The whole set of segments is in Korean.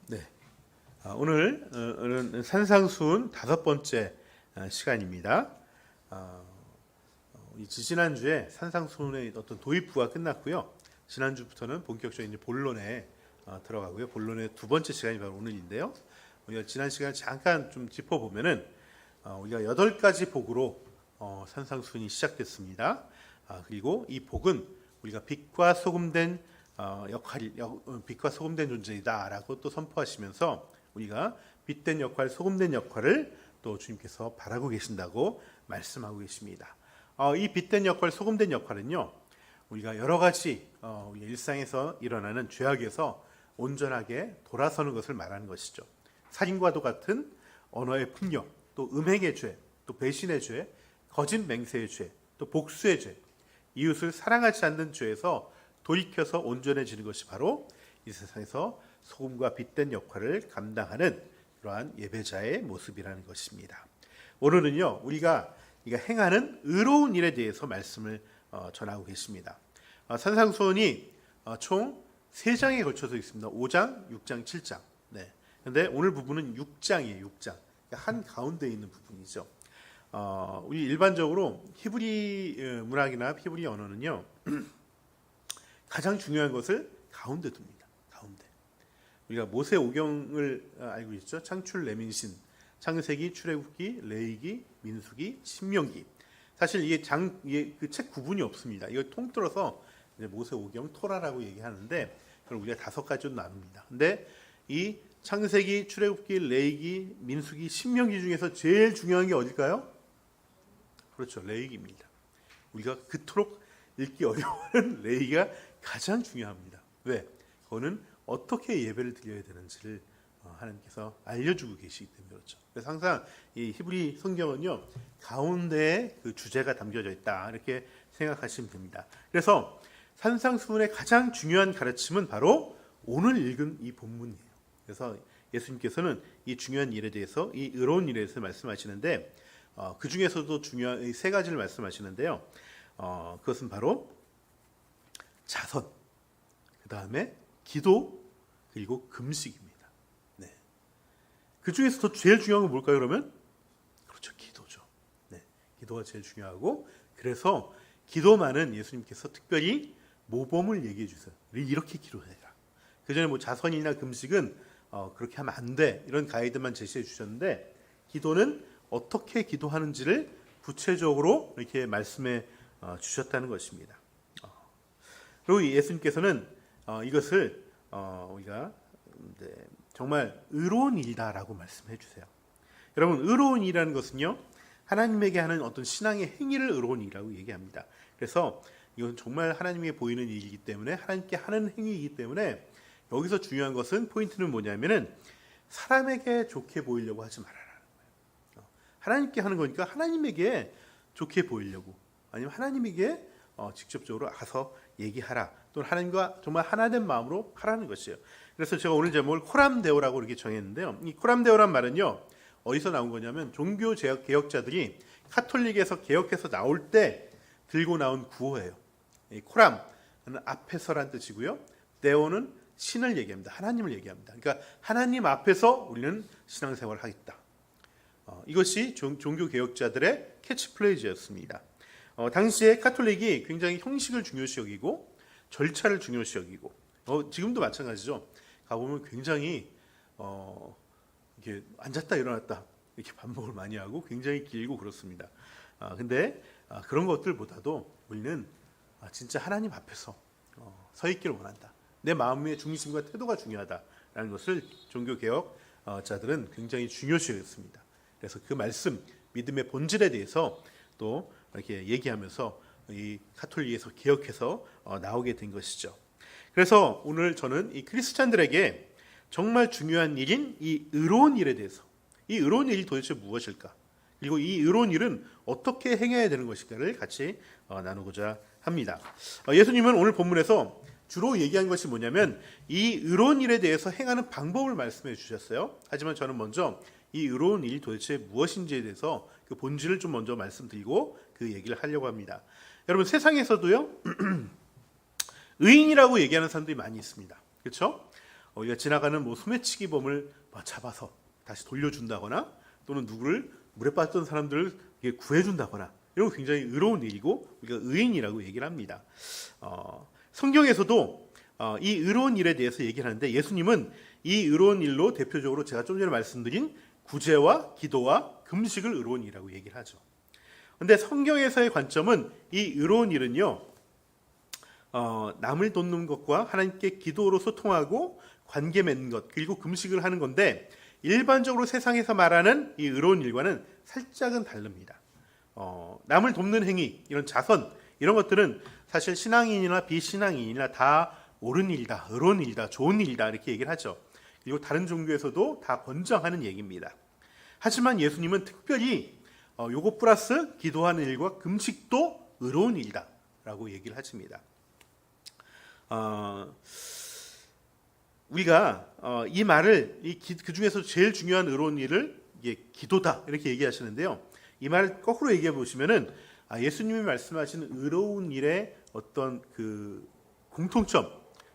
네. 오늘은 산상수훈 5번째 시간입니다. 우리 지난주에 산상수훈의 어떤 도입부가 끝났고요. 지난주부터는 본격적인 이제 본론에 들어가고요. 본론의 2번째 시간이 바로 오늘인데요. 우리가 지난 시간에 잠깐 좀 짚어보면은 우리가 8가지 복으로 산상수훈이 시작됐습니다. 그리고 이 복은 우리가 빛과 소금된 빛과 소금된 존재이다라고 또 선포하시면서 우리가 빛된 역할, 소금된 역할을 또 주님께서 바라고 계신다고 말씀하고 계십니다. 이 빛된 역할, 소금된 역할은요, 우리가 여러 가지 우리 일상에서 일어나는 죄악에서 온전하게 돌아서는 것을 말하는 것이죠. 살인과도 같은 언어의 폭력, 또 음행의 죄, 또 배신의 죄, 거짓 맹세의 죄, 또 복수의 죄, 이웃을 사랑하지 않는 죄에서 돌이켜서 온전해지는 것이 바로 이 세상에서 소금과 빛된 역할을 감당하는 그러한 예배자의 모습이라는 것입니다. 오늘은요, 우리가 행하는 의로운 일에 대해서 말씀을 전하고 계십니다. 산상수훈이 총 3장에 걸쳐서 있습니다. 5장, 6장, 7장. 네. 근데 오늘 부분은 6장이에요. 6장. 한 가운데 있는 부분이죠. 우리 일반적으로 히브리 문학이나 히브리 언어는요, 가장 중요한 것을 가운데 둡니다. 가운데. 우리가 모세오경을 알고 있죠. 창출, 레민신, 창세기, 출애굽기, 레위기, 민수기, 신명기. 사실 이게 그 책 구분이 없습니다. 이걸 통틀어서 이제 모세오경, 토라라고 얘기하는데 그걸 우리가 5가지로 나눕니다. 근데 이 창세기, 출애굽기, 레위기, 민수기, 신명기 중에서 제일 중요한 게 어딜까요? 그렇죠. 레위기입니다. 우리가 그토록 읽기 어려워하는 레위기가 가장 중요합니다. 왜? 그거는 어떻게 예배를 드려야 되는지를 하나님께서 알려주고 계시기 때문에 그렇죠. 그래서 항상 이 히브리 성경은요, 가운데에 그 주제가 담겨져 있다 이렇게 생각하시면 됩니다. 그래서 산상수훈의 가장 중요한 가르침은 바로 오늘 읽은 이 본문이에요. 그래서 예수님께서는 이 중요한 일에 대해서, 이 의로운 일에 대해서 말씀하시는데 그 중에서도 중요한 3가지를 말씀하시는데요. 그것은 바로 자선, 그 다음에 기도, 그리고 금식입니다. 네. 그 중에서도 제일 중요한 건 뭘까요, 그러면? 그렇죠, 기도죠. 네. 기도가 제일 중요하고, 그래서 기도만은 예수님께서 특별히 모범을 얘기해 주세요. 이렇게 기도해라. 그 전에 뭐 자선이나 금식은 그렇게 하면 안 돼. 이런 가이드만 제시해 주셨는데, 기도는 어떻게 기도하는지를 구체적으로 이렇게 말씀해 주셨다는 것입니다. 그리고 예수님께서는 이것을 우리가 정말 의로운 일이다라고 말씀해 주세요. 여러분, 의로운 일이라는 것은요, 하나님에게 하는 어떤 신앙의 행위를 의로운 일이라고 얘기합니다. 그래서 이건 정말 하나님에게 보이는 일이기 때문에, 하나님께 하는 행위이기 때문에, 여기서 중요한 것은, 포인트는 뭐냐면은 사람에게 좋게 보이려고 하지 말아라. 하나님께 하는 거니까 하나님에게 좋게 보이려고, 아니면 하나님에게 직접적으로 가서 얘기하라. 또는 하나님과 정말 하나된 마음으로 하라는 것이에요. 그래서 제가 오늘 제목을 코람데오라고 이렇게 정했는데요. 이 코람데오란 말은요, 어디서 나온 거냐면 종교 개혁자들이 카톨릭에서 개혁해서 나올 때 들고 나온 구호예요. 이 코람은 앞에서란 뜻이고요. 데오는 신을 얘기합니다. 하나님을 얘기합니다. 그러니까 하나님 앞에서 우리는 신앙생활을 하겠다. 이것이 종교 개혁자들의 캐치프레이즈였습니다. 당시에 카톨릭이 굉장히 형식을 중요시 여기고 절차를 중요시 여기고, 지금도 마찬가지죠. 가보면 굉장히 이렇게 앉았다 일어났다 이렇게 반복을 많이 하고 굉장히 길고 그렇습니다. 근데 그런 것들보다도 우리는 진짜 하나님 앞에서 서 있기를 원한다. 내 마음의 중심과 태도가 중요하다라는 것을 종교 개혁자들은 굉장히 중요시 여겼습니다. 그래서 그 말씀, 믿음의 본질에 대해서 또 이렇게 얘기하면서 이 카톨릭에서 개혁해서 나오게 된 것이죠. 그래서 오늘 저는 이 크리스찬들에게 정말 중요한 일인 이 의로운 일에 대해서, 이 의로운 일이 도대체 무엇일까? 그리고 이 의로운 일은 어떻게 행해야 되는 것일까를 같이 나누고자 합니다. 예수님은 오늘 본문에서 주로 얘기한 것이 뭐냐면 이 의로운 일에 대해서 행하는 방법을 말씀해 주셨어요. 하지만 저는 먼저 이 의로운 일이 도대체 무엇인지에 대해서 그 본질을 좀 먼저 말씀드리고 그 얘기를 하려고 합니다. 여러분, 세상에서도요 의인이라고 얘기하는 사람들이 많이 있습니다. 그렇죠? 우리가 지나가는 뭐 소매치기범을 잡아서 다시 돌려준다거나 또는 누구를 물에 빠졌던 사람들을 구해준다거나 이런 거 굉장히 의로운 일이고 우리가 의인이라고 얘기를 합니다. 성경에서도 이 의로운 일에 대해서 얘기를 하는데 예수님은 이 의로운 일로 대표적으로 제가 좀 전에 말씀드린 구제와 기도와 금식을 의로운 일이라고 얘기를 하죠. 그런데 성경에서의 관점은 이 의로운 일은요, 남을 돕는 것과 하나님께 기도로 소통하고 관계 맺는 것 그리고 금식을 하는 건데 일반적으로 세상에서 말하는 이 의로운 일과는 살짝은 다릅니다. 남을 돕는 행위, 이런 자선 이런 것들은 사실 신앙인이나 비신앙인이나 다 옳은 일이다, 의로운 일이다, 좋은 일이다 이렇게 얘기를 하죠. 그리고 다른 종교에서도 다 권장하는 얘기입니다. 하지만 예수님은 특별히 요거 플러스 기도하는 일과 금식도 의로운 일이다 라고 얘기를 하십니다. 우리가 이 말을 그 중에서 제일 중요한 의로운 일을 이게 기도다 이렇게 얘기하시는데요. 이 말을 거꾸로 얘기해 보시면은 예수님이 말씀하시는 의로운 일의 어떤 그 공통점,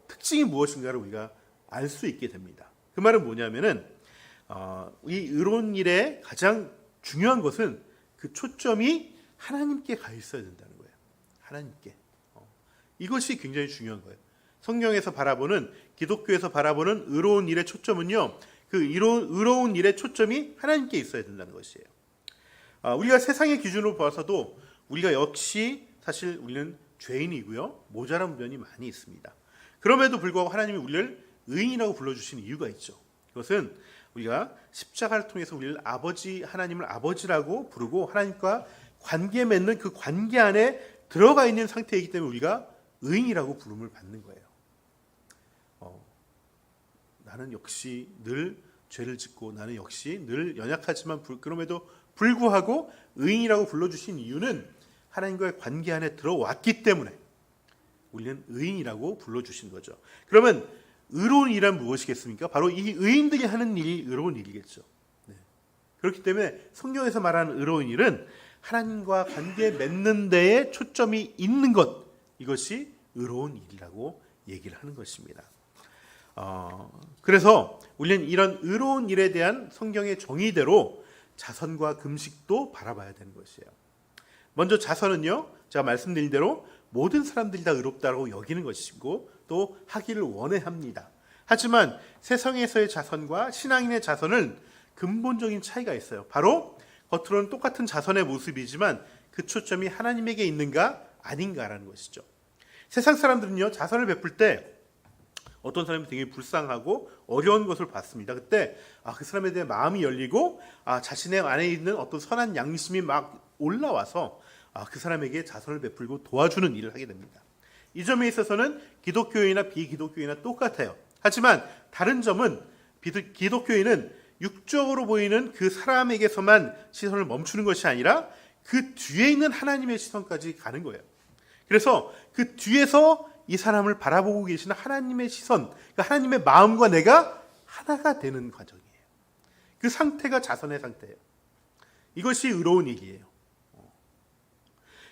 특징이 무엇인가를 우리가 알 수 있게 됩니다. 그 말은 뭐냐면은 이 의로운 일의 가장 중요한 것은 그 초점이 하나님께 가 있어야 된다는 거예요. 하나님께. 이것이 굉장히 중요한 거예요. 성경에서 바라보는, 기독교에서 바라보는 의로운 일의 초점은요, 그 의로운 일의 초점이 하나님께 있어야 된다는 것이에요. 우리가 세상의 기준으로 봐서도 우리가 역시 사실 우리는 죄인이고요, 모자란 면이 많이 있습니다. 그럼에도 불구하고 하나님이 우리를 의인이라고 불러주신 이유가 있죠. 그것은 우리가 십자가를 통해서 우리를 하나님을 아버지라고 부르고 하나님과 관계 맺는 그 관계 안에 들어가 있는 상태이기 때문에 우리가 의인이라고 부름을 받는 거예요. 나는 역시 늘 죄를 짓고 나는 역시 늘 연약하지만 그럼에도 불구하고 의인이라고 불러주신 이유는 하나님과의 관계 안에 들어왔기 때문에 우리는 의인이라고 불러주신 거죠. 그러면 의로운 일은 무엇이겠습니까? 바로 이 의인들이 하는 일이 의로운 일이겠죠. 네. 그렇기 때문에 성경에서 말하는 의로운 일은 하나님과 관계 맺는 데에 초점이 있는 것, 이것이 의로운 일이라고 얘기를 하는 것입니다. 그래서 우리는 이런 의로운 일에 대한 성경의 정의대로 자선과 금식도 바라봐야 되는 것이에요. 먼저 자선은요, 제가 말씀드린 대로 모든 사람들이 다 의롭다고 여기는 것이고 또 하기를 원해합니다. 하지만 세상에서의 자선과 신앙인의 자선은 근본적인 차이가 있어요. 바로 겉으로는 똑같은 자선의 모습이지만 그 초점이 하나님에게 있는가 아닌가라는 것이죠. 세상 사람들은요, 자선을 베풀 때 어떤 사람이 되게 불쌍하고 어려운 것을 봤습니다. 그때 그 사람에 대해 마음이 열리고 자신의 안에 있는 어떤 선한 양심이 막 올라와서 그 사람에게 자선을 베풀고 도와주는 일을 하게 됩니다. 이 점에 있어서는 기독교인이나 비기독교인이나 똑같아요. 하지만 다른 점은 기독교인은 육적으로 보이는 그 사람에게서만 시선을 멈추는 것이 아니라 그 뒤에 있는 하나님의 시선까지 가는 거예요. 그래서 그 뒤에서 이 사람을 바라보고 계시는 하나님의 시선, 그러니까 하나님의 마음과 내가 하나가 되는 과정이에요. 그 상태가 자선의 상태예요. 이것이 의로운 일이에요.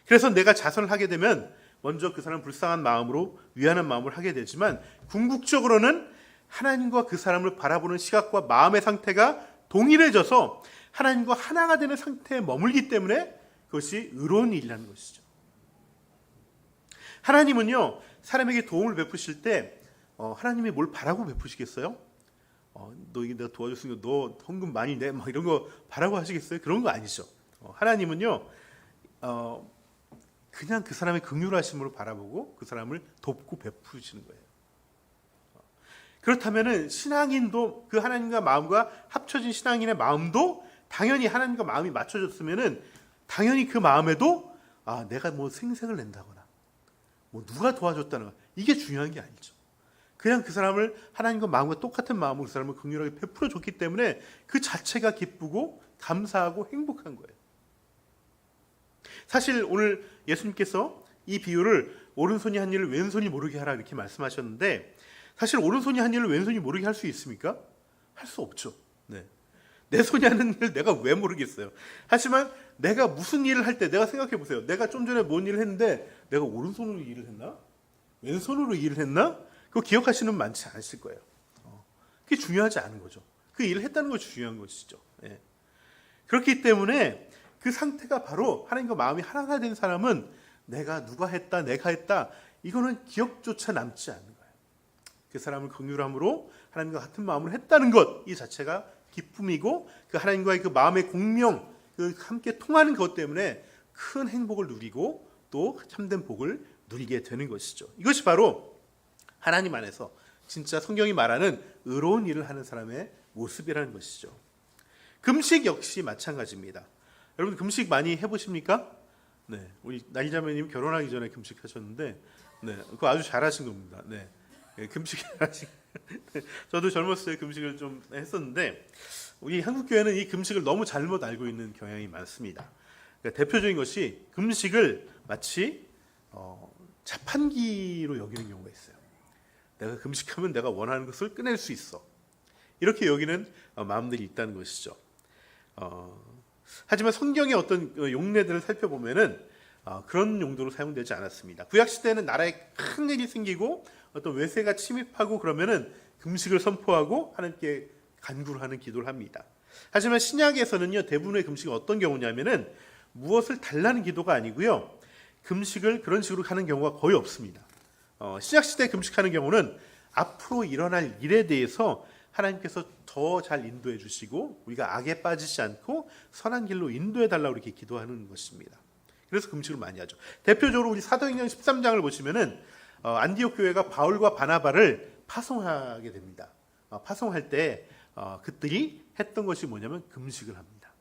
그래서 내가 자선을 하게 되면 먼저 그 사람 불쌍한 마음으로 위하는 마음을 하게 되지만 궁극적으로는 하나님과 그 사람을 바라보는 시각과 마음의 상태가 동일해져서 하나님과 하나가 되는 상태에 머물기 때문에 그것이 의로운 일이라는 것이죠. 하나님은요, 사람에게 도움을 베푸실 때 하나님이 뭘 바라고 베푸시겠어요? 너 이게 내가 도와줬으니까 너 헌금 많이 내, 막 이런 거 바라고 하시겠어요? 그런 거 아니죠. 하나님은요, 그냥 그 사람의 긍휼하심으로 바라보고 그 사람을 돕고 베푸시는 거예요. 그렇다면은 신앙인도 그 하나님과 마음과 합쳐진 신앙인의 마음도 당연히 하나님과 마음이 맞춰졌으면은 당연히 그 마음에도 내가 뭐 생색을 낸다거나 뭐 누가 도와줬다는 거, 이게 중요한 게 아니죠. 그냥 그 사람을 하나님과 마음과 똑같은 마음으로 그 사람을 긍휼하게 베풀어 줬기 때문에 그 자체가 기쁘고 감사하고 행복한 거예요. 사실 오늘 예수님께서 이 비유를 오른손이 한 일을 왼손이 모르게 하라 이렇게 말씀하셨는데 사실 오른손이 한 일을 왼손이 모르게 할 수 있습니까? 할 수 없죠. 네. 내 손이 하는 일을 내가 왜 모르겠어요. 하지만 내가 무슨 일을 할 때 내가 생각해 보세요. 내가 좀 전에 뭔 일을 했는데 내가 오른손으로 일을 했나? 왼손으로 일을 했나? 그거 기억하시는 분 많지 않으실 거예요. 그게 중요하지 않은 거죠. 그 일을 했다는 것이 중요한 것이죠. 예. 그렇기 때문에 그 상태가 바로 하나님과 마음이 하나가 된 사람은 내가 누가 했다, 내가 했다, 이거는 기억조차 남지 않는 거예요. 그 사람을 긍휼함으로 하나님과 같은 마음을 했다는 것, 이 자체가 기쁨이고, 그 하나님과의 그 마음의 공명, 그 함께 통하는 것 때문에 큰 행복을 누리고 또 참된 복을 누리게 되는 것이죠. 이것이 바로 하나님 안에서 진짜 성경이 말하는 의로운 일을 하는 사람의 모습이라는 것이죠. 금식 역시 마찬가지입니다. 여러분 금식 많이 해보십니까? 네, 우리 나이자매님 결혼하기 전에 금식하셨는데, 네, 그거 아주 잘하신 겁니다. 네, 금식 하신. 저도 젊었을 때 금식을 좀 했었는데, 우리 한국 교회는 이 금식을 너무 잘못 알고 있는 경향이 많습니다. 그러니까 대표적인 것이 금식을 마치 자판기로 여기는 경우가 있어요. 내가 금식하면 내가 원하는 것을 꺼낼 수 있어. 이렇게 여기는 마음들이 있다는 것이죠. 하지만 성경의 어떤 용례들을 살펴보면은 그런 용도로 사용되지 않았습니다. 구약 시대에는 나라에 큰 일이 생기고 어떤 외세가 침입하고 그러면은 금식을 선포하고 하나님께 간구를 하는 기도를 합니다. 하지만 신약에서는요, 대부분의 금식은 어떤 경우냐면은 무엇을 달라는 기도가 아니고요, 금식을 그런 식으로 하는 경우가 거의 없습니다. 신약 시대 금식하는 경우는 앞으로 일어날 일에 대해서 하나님께서 더 잘 인도해 주시고 우리가 악에 빠지지 않고 선한 길로 인도해 달라고 이렇게 기도하는 것입니다. 그래서 금식을 많이 하죠. 대표적으로 우리 사도행전 13장을 보시면은 안디옥 교회가 바울과 바나바를 파송하게 됩니다. 파송할 때 그들이 했던 것이 뭐냐면 금식을 합니다.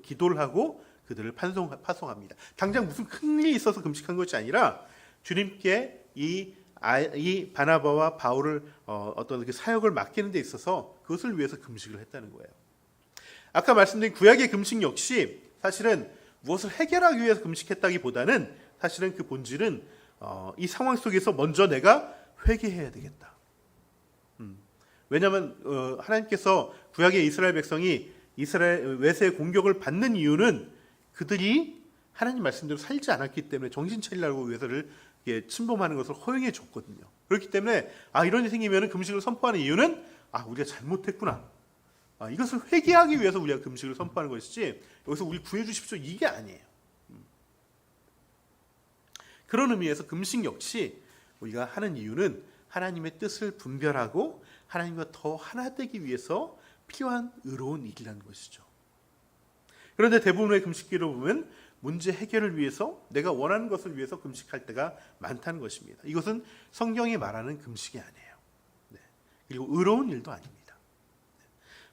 기도를 하고 그들을 파송합니다. 당장 무슨 큰 일이 있어서 금식한 것이 아니라 주님께 이 바나바와 바울을 어떤 그 사역을 맡기는 데 있어서 그것을 위해서 금식을 했다는 거예요. 아까 말씀드린 구약의 금식 역시 사실은 무엇을 해결하기 위해서 금식했다기보다는 사실은 그 본질은 이 상황 속에서 먼저 내가 회개해야 되겠다. 왜냐하면 하나님께서 구약의 이스라엘 백성이 이스라엘 외세의 공격을 받는 이유는 그들이 하나님 말씀대로 살지 않았기 때문에 정신 차리라고 외세를 침범하는 것을 허용해 줬거든요. 그렇기 때문에 이런 일이 생기면 금식을 선포하는 이유는 우리가 잘못했구나. 이것을 회개하기 위해서 우리가 금식을 선포하는 것이지 여기서 우리 구해 주십시오 이게 아니에요. 그런 의미에서 금식 역시 우리가 하는 이유는 하나님의 뜻을 분별하고 하나님과 더 하나 되기 위해서 필요한 의로운 일이라는 것이죠. 그런데 대부분의 금식기를 보면 문제 해결을 위해서 내가 원하는 것을 위해서 금식할 때가 많다는 것입니다. 이것은 성경이 말하는 금식이 아니에요. 네. 그리고 의로운 일도 아닙니다. 네.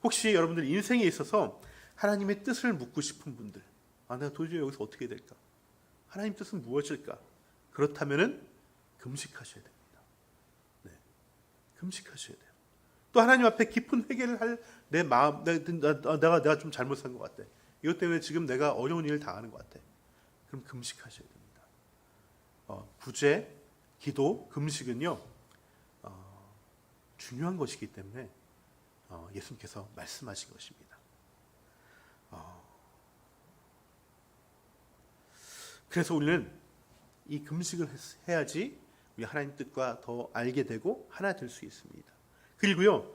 혹시 여러분들 인생에 있어서 하나님의 뜻을 묻고 싶은 분들, 내가 도저히 여기서 어떻게 해야 될까? 하나님 뜻은 무엇일까? 그렇다면은 금식하셔야 됩니다. 네. 금식하셔야 돼요. 또 하나님 앞에 깊은 회개를 할 내 마음, 내가 좀 잘못 산 것 같아. 이것 때문에 지금 내가 어려운 일을 당하는 것 같아. 그럼 금식하셔야 됩니다. 구제, 기도, 금식은요 중요한 것이기 때문에 예수님께서 말씀하신 것입니다. 그래서 우리는 이 금식을 해야지 우리 하나님 뜻과 더 알게 되고 하나 될 수 있습니다. 그리고요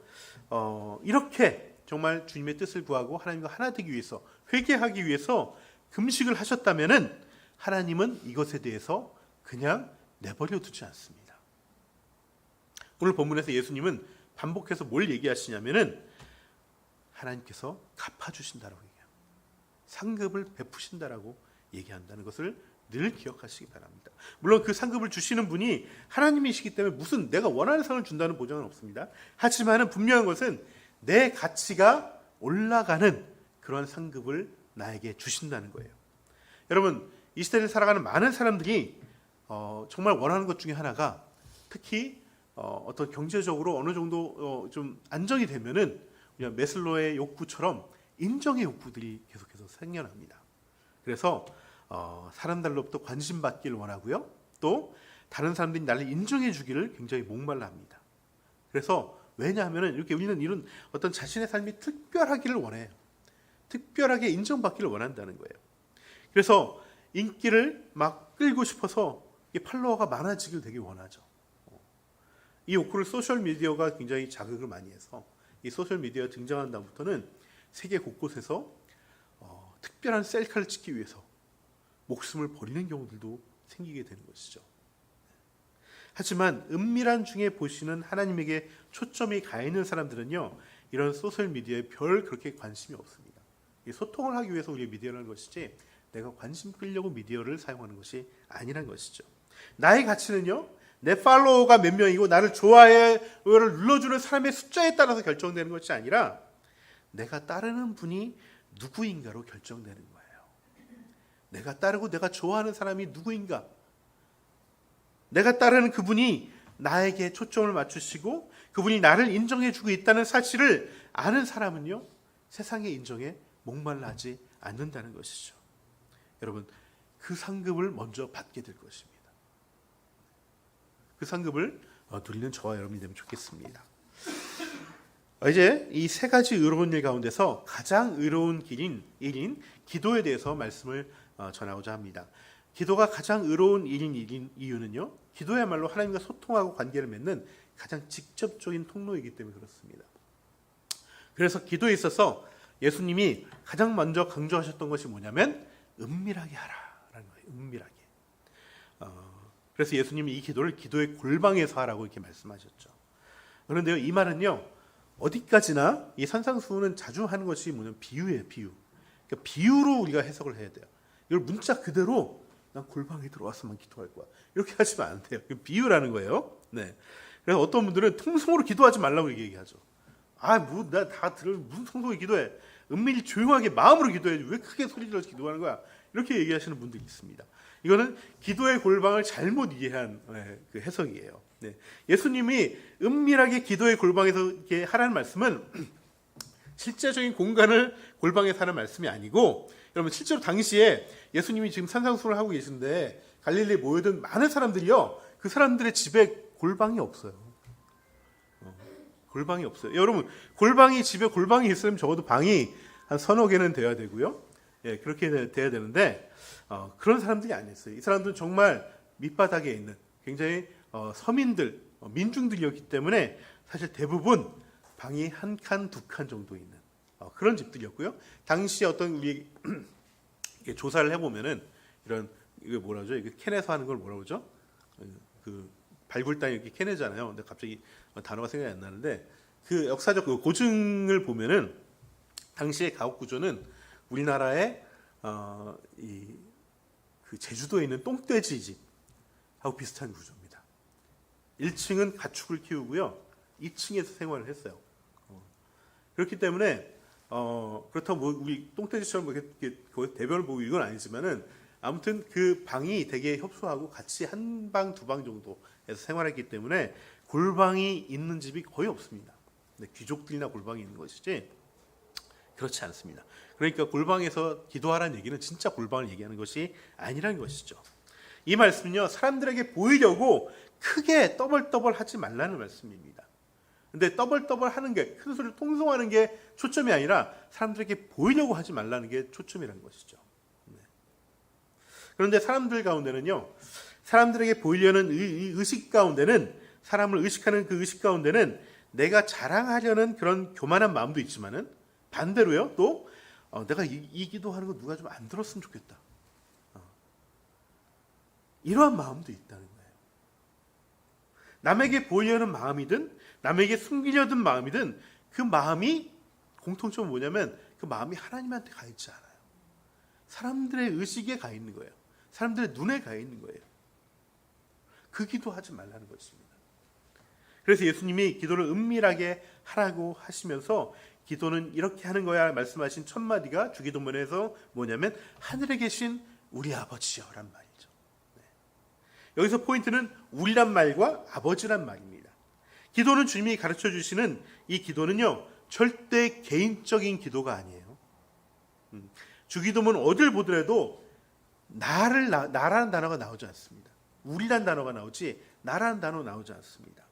이렇게 정말 주님의 뜻을 구하고 하나님과 하나 되기 위해서 회개하기 위해서 금식을 하셨다면은 하나님은 이것에 대해서 그냥 내버려 두지 않습니다. 오늘 본문에서 예수님은 반복해서 뭘 얘기하시냐면은 하나님께서 갚아주신다라고 얘기해요. 상급을 베푸신다라고 얘기한다는 것을 늘 기억하시기 바랍니다. 물론 그 상급을 주시는 분이 하나님이시기 때문에 무슨 내가 원하는 상을 준다는 보장은 없습니다. 하지만은 분명한 것은 내 가치가 올라가는 그런 상급을 나에게 주신다는 거예요. 여러분 이 시대를 살아가는 많은 사람들이 정말 원하는 것 중에 하나가 특히 어떤 경제적으로 어느 정도 좀 안정이 되면은 그냥 메슬로의 욕구처럼 인정의 욕구들이 계속해서 생겨납니다. 그래서 사람들로부터 관심받기를 원하고요. 또 다른 사람들이 나를 인정해 주기를 굉장히 목말라 합니다. 그래서 왜냐하면 이렇게 우리는 이런 어떤 자신의 삶이 특별하기를 원해요. 특별하게 인정받기를 원한다는 거예요. 그래서 인기를 막 끌고 싶어서 팔로워가 많아지길 되게 원하죠. 이 욕구를 소셜미디어가 굉장히 자극을 많이 해서 이 소셜 미디어가 등장한 다음부터는 세계 곳곳에서 특별한 셀카를 찍기 위해서 목숨을 버리는 경우들도 생기게 되는 것이죠. 하지만 은밀한 중에 보시는 하나님에게 초점이 가 있는 사람들은요, 이런 소셜 미디어에 별 그렇게 관심이 없습니다. 소통을 하기 위해서 우리가 미디어를 하는 것이지 내가 관심 끌려고 미디어를 사용하는 것이 아니란 것이죠. 나의 가치는요, 내 팔로워가 몇 명이고 나를 좋아해를 눌러주는 사람의 숫자에 따라서 결정되는 것이 아니라 내가 따르는 분이 누구인가로 결정되는 거예요. 내가 따르고 내가 좋아하는 사람이 누구인가, 내가 따르는 그분이 나에게 초점을 맞추시고 그분이 나를 인정해주고 있다는 사실을 아는 사람은요, 세상의 인정에 목말라하지 않는다는 것이죠. 여러분, 그 상급을 먼저 받게 될 것입니다. 그 상급을 누리는 저와 여러분이 되면 좋겠습니다. 이제 이 세 가지 의로운 일 가운데서 가장 의로운 일인 기도에 대해서 말씀을 전하고자 합니다. 기도가 가장 의로운 일인 이유는요, 기도야말로 하나님과 소통하고 관계를 맺는 가장 직접적인 통로이기 때문에 그렇습니다. 그래서 기도에 있어서 예수님이 가장 먼저 강조하셨던 것이 뭐냐면 은밀하게 하라라는 거예요. 은밀하게. 그래서 예수님이 이 기도를 기도의 골방에서 하라고 이렇게 말씀하셨죠. 그런데요, 이 말은요, 어디까지나 이 산상수훈은 자주 하는 것이 뭐냐면 비유예요, 비유. 그러니까 비유로 우리가 해석을 해야 돼요. 이걸 문자 그대로 난 골방에 들어와서만 기도할 거야, 이렇게 하시면 안 돼요. 비유라는 거예요. 네. 그래서 어떤 분들은 통성으로 기도하지 말라고 얘기하죠. 나 다 들을 무슨 통성으로 기도해? 은밀히 조용하게 마음으로 기도해야지 왜 크게 소리 질러서 기도하는 거야? 이렇게 얘기하시는 분들이 있습니다. 이거는 기도의 골방을 잘못 이해한 그 해석이에요. 네. 예수님이 은밀하게 기도의 골방에서 이렇게 하라는 말씀은 실제적인 공간을 골방에서 하는 말씀이 아니고, 여러분 실제로 당시에 예수님이 지금 산상수훈을 하고 계신데 갈릴리에 모여든 많은 사람들이요, 그 사람들의 집에 골방이 없어요. 골방이 없어요. 여러분, 집에 골방이 있으면 적어도 방이 한 서너 개는 돼야 되고요. 예, 그렇게 돼야 되는데 그런 사람들이 아니었어요. 이 사람들은 정말 밑바닥에 있는 굉장히 서민들, 민중들이었기 때문에 사실 대부분 방이 한 칸, 두 칸 정도 있는 그런 집들이었고요. 당시 어떤 우리 조사를 해보면은 이런 이거 뭐라 그러죠? 이게 캔에서 하는 걸 뭐라 그러죠? 그 발굴단이 이렇게 캐내잖아요. 근데 갑자기 단어가 생각이 안 나는데 그 역사적 그 고증을 보면은 당시의 가옥 구조는 우리나라의 그 제주도에 있는 똥돼지 집하고 비슷한 구조입니다. 1층은 가축을 키우고요, 2층에서 생활을 했어요. 그렇기 때문에 그렇다고 뭐 우리 똥돼지처럼 이렇게 대변을 보고 이건 아니지만은 아무튼 그 방이 되게 협소하고 같이 한 방, 두 방 정도에서 생활했기 때문에 골방이 있는 집이 거의 없습니다. 귀족들이나 골방이 있는 것이지 그렇지 않습니다. 그러니까 골방에서 기도하라는 얘기는 진짜 골방을 얘기하는 것이 아니라는 것이죠. 이 말씀은요, 사람들에게 보이려고 크게 떠벌떠벌 하지 말라는 말씀입니다. 근데 떠벌떠벌 하는 게, 큰 소리를 통성하는 게 초점이 아니라 사람들에게 보이려고 하지 말라는 게 초점이라는 것이죠. 그런데 사람들 가운데는요, 사람들에게 보이려는 의식 가운데는, 사람을 의식하는 그 의식 가운데는 내가 자랑하려는 그런 교만한 마음도 있지만은 반대로요, 또 내가 이 기도하는 거 누가 좀 안 들었으면 좋겠다, 이러한 마음도 있다는 거예요. 남에게 보이려는 마음이든 남에게 숨기려던 마음이든 그 마음이 공통점은 뭐냐면 그 마음이 하나님한테 가 있지 않아요. 사람들의 의식에 가 있는 거예요. 사람들의 눈에 가 있는 거예요. 그 기도하지 말라는 것입니다. 그래서 예수님이 기도를 은밀하게 하라고 하시면서 기도는 이렇게 하는 거야 말씀하신 첫 마디가 주기도문에서 뭐냐면 하늘에 계신 우리 아버지여란 말이죠. 네. 여기서 포인트는 우리란 말과 아버지란 말입니다. 기도는 주님이 가르쳐 주시는 이 기도는요, 절대 개인적인 기도가 아니에요. 주기도문 어딜 보더라도 나라는 단어가 나오지 않습니다. 우리란 단어가 나오지 나라는 단어 나오지 않습니다.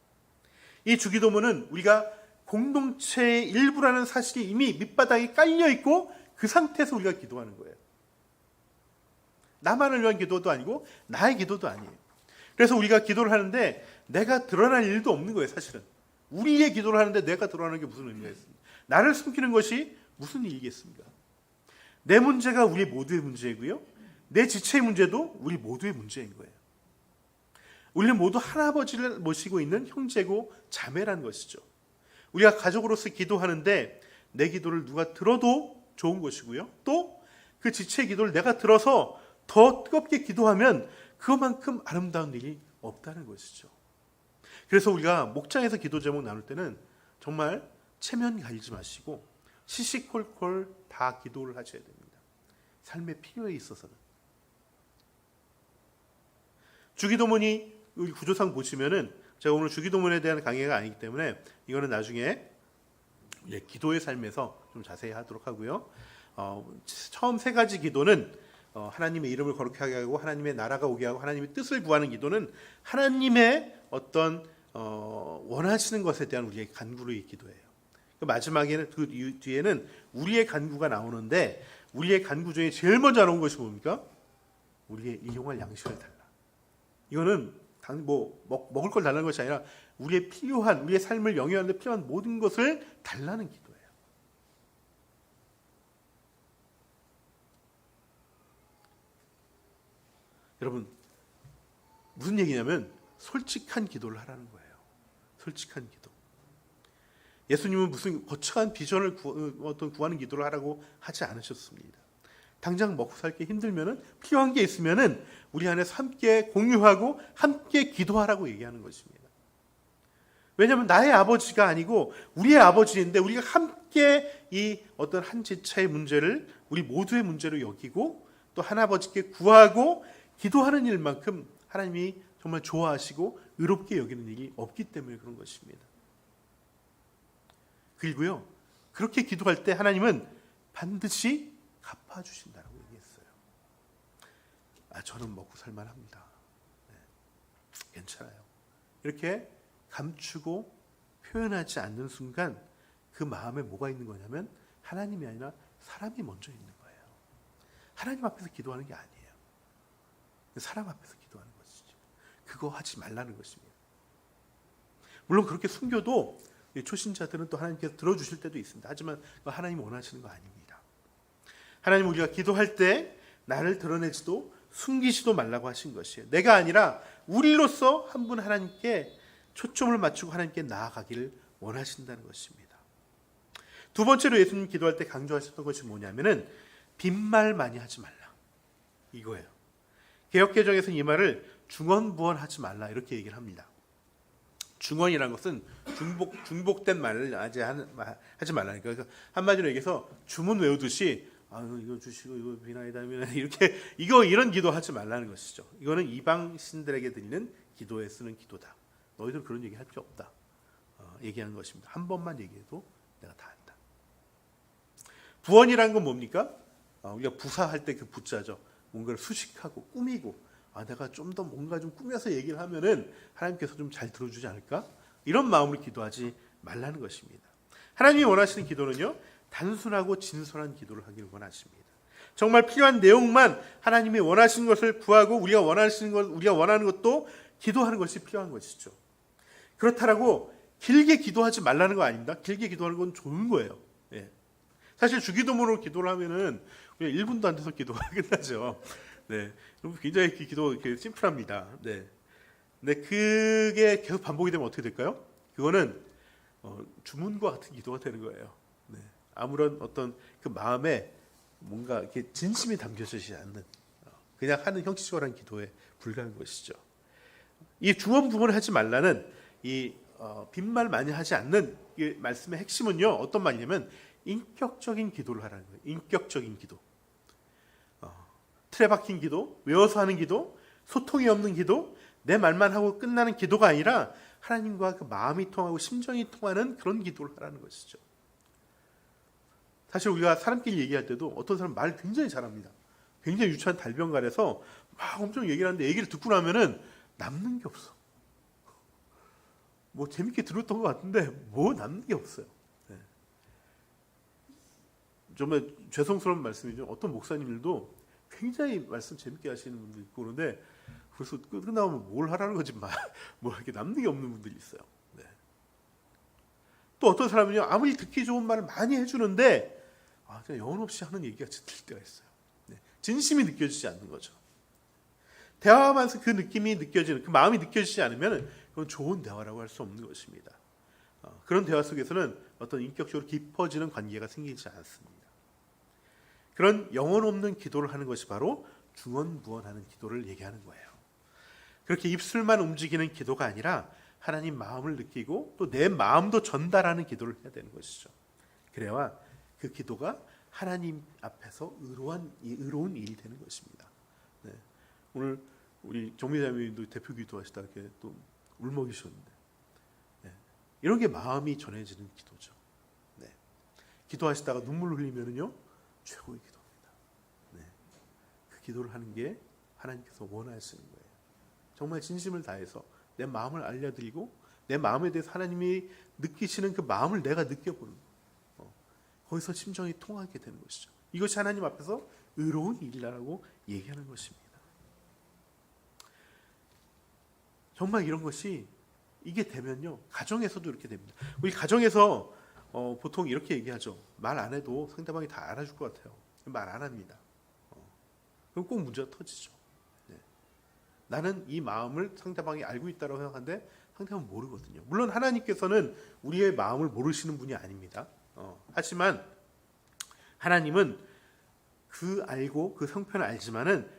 이 주기도문은 우리가 공동체의 일부라는 사실이 이미 밑바닥에 깔려 있고 그 상태에서 우리가 기도하는 거예요. 나만을 위한 기도도 아니고 나의 기도도 아니에요. 그래서 우리가 기도를 하는데 내가 드러날 일도 없는 거예요, 사실은. 우리의 기도를 하는데 내가 들어가는 게 무슨 의미가 있습니까? 나를 숨기는 것이 무슨 일이겠습니까? 내 문제가 우리 모두의 문제이고요. 내 지체의 문제도 우리 모두의 문제인 거예요. 우리는 모두 하나아버지를 모시고 있는 형제고 자매라는 것이죠. 우리가 가족으로서 기도하는데 내 기도를 누가 들어도 좋은 것이고요. 또 그 지체의 기도를 내가 들어서 더 뜨겁게 기도하면 그만큼 아름다운 일이 없다는 것이죠. 그래서 우리가 목장에서 기도 제목 나눌 때는 정말 체면 가리지 마시고 시시콜콜 다 기도를 하셔야 됩니다. 삶의 필요에 있어서는. 주기도문이 우리 구조상 보시면은 제가 오늘 주기도문에 대한 강의가 아니기 때문에 이거는 나중에 기도의 삶에서 좀 자세히 하도록 하고요. 처음 세 가지 기도는 하나님의 이름을 거룩하게 하고 하나님의 나라가 오게 하고 하나님의 뜻을 구하는 기도는 하나님의 어떤 원하시는 것에 대한 우리의 간구의 기도예요. 그 마지막에는 그 뒤에는 우리의 간구가 나오는데 우리의 간구 중에 제일 먼저 나온 것이 뭡니까? 우리의 일용할 양식을 달라. 이거는 먹을 걸 달라는 것이 아니라 우리의 필요한 우리의 삶을 영위하는 데 필요한 모든 것을 달라는 기도예요. 여러분 무슨 얘기냐면 솔직한 기도를 하라는 거예요. 솔직한 기도. 예수님은 무슨 거창한 비전을 구하는 기도를 하라고 하지 않으셨습니다. 당장 먹고 살기 힘들면은 필요한 게 있으면은 우리 안에서 함께 공유하고 함께 기도하라고 얘기하는 것입니다. 왜냐하면 나의 아버지가 아니고 우리의 아버지인데 우리가 함께 이 어떤 한 지체의 문제를 우리 모두의 문제로 여기고 또 하나아버지께 구하고 기도하는 일만큼 하나님이 정말 좋아하시고 의롭게 여기는 일이 없기 때문에 그런 것입니다. 그리고요, 그렇게 기도할 때 하나님은 반드시 갚아주신다라고 얘기했어요. 저는 먹고 살만합니다. 네, 괜찮아요. 이렇게 감추고 표현하지 않는 순간 그 마음에 뭐가 있는 거냐면 하나님이 아니라 사람이 먼저 있는 거예요. 하나님 앞에서 기도하는 게 아니에요. 사람 앞에서 기도하는 것이죠. 그거 하지 말라는 것입니다. 물론 그렇게 숨겨도 초신자들은 또 하나님께서 들어주실 때도 있습니다. 하지만 하나님이 원하시는 거 아닙니다. 하나님 우리가 기도할 때 나를 드러내지도 숨기지도 말라고 하신 것이에요. 내가 아니라 우리로서 한 분 하나님께 초점을 맞추고 하나님께 나아가기를 원하신다는 것입니다. 두 번째로 예수님 기도할 때 강조하셨던 것이 뭐냐면은 빈말 많이 하지 말라. 이거예요. 개역개정에서는 이 말을 중언부언하지 말라 이렇게 얘기를 합니다. 중언이라는 것은 중복된 말을 하지 말라니까. 그러니까 한마디로 얘기해서 주문 외우듯이 이거 주시고 이거 비나이다 이렇게 이런 기도 하지 말라는 것이죠. 이거는 이방 신들에게 드리는 기도에 쓰는 기도다. 너희들 그런 얘기 할 필요 없다. 얘기하는 것입니다. 한 번만 얘기해도 내가 다 한다. 부언이라는 건 뭡니까? 우리가 부사할 때 그 부자죠. 뭔가를 수식하고 꾸미고 내가 좀 더 뭔가 좀 꾸며서 얘기를 하면은 하나님께서 좀 잘 들어주지 않을까? 이런 마음으로 기도하지 말라는 것입니다. 하나님이 원하시는 기도는요, 단순하고 진솔한 기도를 하기를 원하십니다. 정말 필요한 내용만 하나님이 원하시는 것을 구하고 우리가 원하는 것도 기도하는 것이 필요한 것이죠. 그렇다라고 길게 기도하지 말라는 거 아닙니다. 길게 기도하는 건 좋은 거예요. 예. 사실 주기도문으로 기도를 하면은 1분도 안 돼서 기도가 끝나죠. 네, 굉장히 기도 심플합니다. 네, 근데 그게 계속 반복이 되면 어떻게 될까요? 그거는 주문과 같은 기도가 되는 거예요. 네, 아무런 어떤 그 마음에 뭔가 이렇게 진심이 담겨지지 않는 그냥 하는 형식적인 기도에 불과한 것이죠. 이 중언부언을 하지 말라는 이 빈말 많이 하지 않는 이 말씀의 핵심은요, 어떤 말이냐면 인격적인 기도를 하라는 거예요. 인격적인 기도. 틀에 박힌 기도, 외워서 하는 기도, 소통이 없는 기도, 내 말만 하고 끝나는 기도가 아니라 하나님과 그 마음이 통하고 심정이 통하는 그런 기도를 하라는 것이죠. 사실 우리가 사람끼리 얘기할 때도 어떤 사람 말 굉장히 잘합니다. 굉장히 유치한 달변가라서 막 엄청 얘기를 하는데 얘기를 듣고 나면은 남는 게 없어. 뭐 재밌게 들었던 것 같은데 뭐 남는 게 없어요. 네. 정말 죄송스러운 말씀이죠. 어떤 목사님들도 굉장히 말씀 재밌게 하시는 분도 있고 그런데 그래서 끝나면 뭘 하라는 거지 뭐 이렇게 남는 게 없는 분들이 있어요. 네. 또 어떤 사람은요, 아무리 듣기 좋은 말을 많이 해주는데 그냥 영혼 없이 하는 얘기가 들릴 때가 있어요. 진심이 느껴지지 않는 거죠. 대화하면서 그 느낌이 느껴지는, 그 마음이 느껴지지 않으면 그건 좋은 대화라고 할 수 없는 것입니다. 그런 대화 속에서는 어떤 인격적으로 깊어지는 관계가 생기지 않습니다. 그런 영혼 없는 기도를 하는 것이 바로 중언부언하는 기도를 얘기하는 거예요. 그렇게 입술만 움직이는 기도가 아니라 하나님 마음을 느끼고 또 내 마음도 전달하는 기도를 해야 되는 것이죠. 그래야 그 기도가 하나님 앞에서 의로운 일이 되는 것입니다. 네. 오늘 우리 정미자매님도 대표 기도하시다 이렇게 또 울먹이셨는데, 네. 이런 게 마음이 전해지는 기도죠. 네. 기도하시다가 눈물 흘리면은요, 최고의 기도입니다. 네. 그 기도를 하는 게 하나님께서 원하시는 거예요. 정말 진심을 다해서 내 마음을 알려드리고 내 마음에 대해서 하나님이 느끼시는 그 마음을 내가 느껴보는 거예요. 거기서 심정이 통하게 되는 것이죠. 이것이 하나님 앞에서 의로운 일이라고 얘기하는 것입니다. 정말 이런 것이 이게 되면요, 가정에서도 이렇게 됩니다. 우리 가정에서 보통 이렇게 얘기하죠. 말 안 해도 상대방이 다 알아줄 것 같아요. 말 안 합니다. 그럼 꼭 문제가 터지죠. 네. 나는 이 마음을 상대방이 알고 있다고 생각하는데 상대방은 모르거든요. 물론 하나님께서는 우리의 마음을 모르시는 분이 아닙니다. 하지만 하나님은 그 알고 그 형편을 알지만은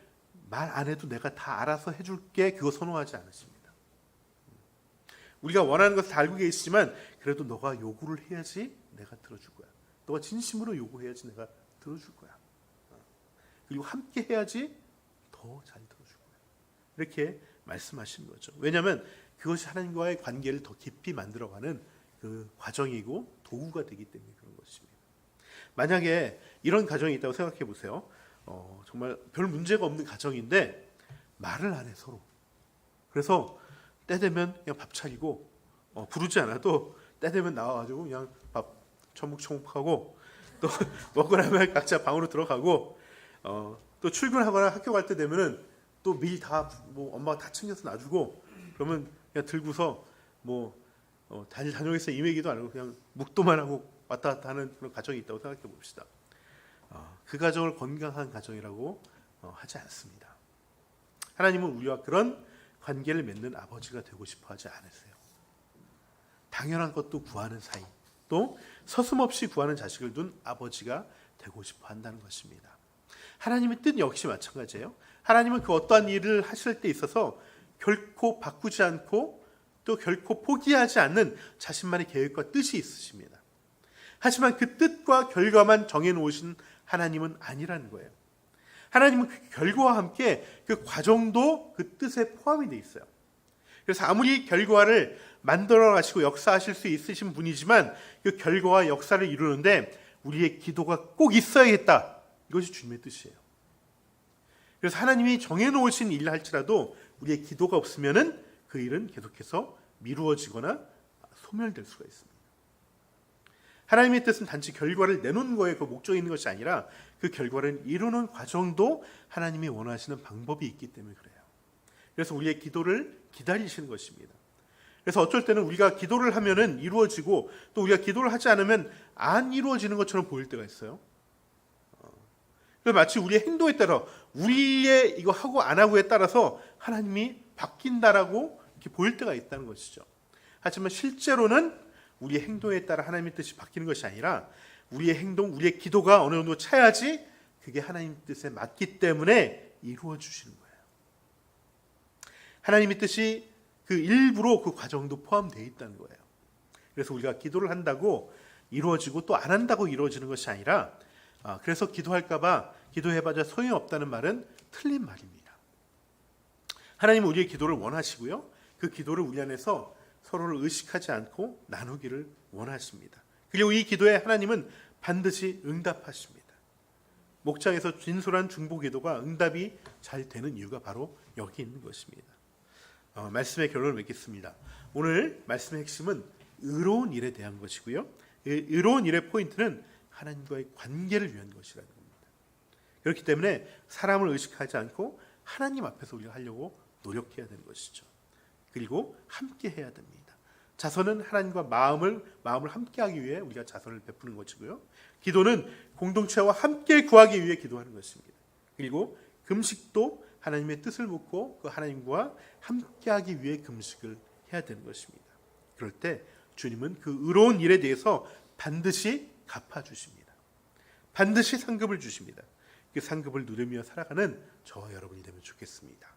말 안 해도 내가 다 알아서 해줄게, 그거 선호하지 않으십니다. 우리가 원하는 것을 다 알고 계시지만 그래도 너가 요구를 해야지 내가 들어줄 거야. 너가 진심으로 요구해야지 내가 들어줄 거야. 그리고 함께 해야지 더 잘 들어줄 거야. 이렇게 말씀하시는 거죠. 왜냐하면 그것이 하나님과의 관계를 더 깊이 만들어가는 그 과정이고 도구가 되기 때문에 그런 것입니다. 만약에 이런 가정이 있다고 생각해 보세요. 정말 별 문제가 없는 가정인데 말을 안 해 서로. 그래서 때 되면 그냥 밥 차리고 부르지 않아도 때 되면 나와가지고 그냥 밥 처묵처묵하고 또 먹고 나면 각자 방으로 들어가고 또 출근하거나 학교 갈 때 되면은 또 미리 다 뭐 엄마가 다 챙겨서 놔주고 그러면 그냥 들고서 뭐 다녀오겠어요 이 얘기도 안 하고 그냥 묵도만 하고 왔다 갔다 하는 그런 가정이 있다고 생각해 봅시다. 그 가정을 건강한 가정이라고 하지 않습니다. 하나님은 우리와 그런 관계를 맺는 아버지가 되고 싶어 하지 않으세요. 당연한 것도 구하는 사이, 또 서슴없이 구하는 자식을 둔 아버지가 되고 싶어 한다는 것입니다. 하나님의 뜻 역시 마찬가지예요. 하나님은 그 어떠한 일을 하실 때 있어서 결코 바꾸지 않고 또 결코 포기하지 않는 자신만의 계획과 뜻이 있으십니다. 하지만 그 뜻과 결과만 정해놓으신 하나님은 아니라는 거예요. 하나님은 그 결과와 함께 그 과정도 그 뜻에 포함이 되어 있어요. 그래서 아무리 결과를 만들어 가시고 역사하실 수 있으신 분이지만 그 결과와 역사를 이루는데 우리의 기도가 꼭 있어야겠다. 이것이 주님의 뜻이에요. 그래서 하나님이 정해놓으신 일을 할지라도 우리의 기도가 없으면은 그 일은 계속해서 미루어지거나 소멸될 수가 있습니다. 하나님의 뜻은 단지 결과를 내놓는 거에 그 목적이 있는 것이 아니라 그 결과를 이루는 과정도 하나님이 원하시는 방법이 있기 때문에 그래요. 그래서 우리의 기도를 기다리시는 것입니다. 그래서 어쩔 때는 우리가 기도를 하면은 이루어지고 또 우리가 기도를 하지 않으면 안 이루어지는 것처럼 보일 때가 있어요. 마치 우리의 행동에 따라 우리의 이거 하고 안 하고에 따라서 하나님이 바뀐다라고 이렇게 보일 때가 있다는 것이죠. 하지만 실제로는 우리의 행동에 따라 하나님의 뜻이 바뀌는 것이 아니라 우리의 행동, 우리의 기도가 어느 정도 차야지 그게 하나님 뜻에 맞기 때문에 이루어 주시는 거예요. 하나님의 뜻이 그 일부로 그 과정도 포함되어 있다는 거예요. 그래서 우리가 기도를 한다고 이루어지고 또 안 한다고 이루어지는 것이 아니라 그래서 기도할까봐 기도해봐야 소용이 없다는 말은 틀린 말입니다. 하나님은 우리의 기도를 원하시고요. 그 기도를 우리 안에서 서로를 의식하지 않고 나누기를 원하십니다. 그리고 이 기도에 하나님은 반드시 응답하십니다. 목장에서 진솔한 중보기도가 응답이 잘 되는 이유가 바로 여기 있는 것입니다. 말씀의 결론을 맺겠습니다. 오늘 말씀의 핵심은 의로운 일에 대한 것이고요. 의로운 일의 포인트는 하나님과의 관계를 위한 것이라는 겁니다. 그렇기 때문에 사람을 의식하지 않고 하나님 앞에서 우리가 하려고 노력해야 되는 것이죠. 그리고 함께 해야 됩니다. 자선은 하나님과 마음을 함께하기 위해 우리가 자선을 베푸는 것이고요. 기도는 공동체와 함께 구하기 위해 기도하는 것입니다. 그리고 금식도 하나님의 뜻을 묻고 그 하나님과 함께하기 위해 금식을 해야 되는 것입니다. 그럴 때 주님은 그 의로운 일에 대해서 반드시 갚아주십니다. 반드시 상급을 주십니다. 그 상급을 누리며 살아가는 저와 여러분이 되면 좋겠습니다.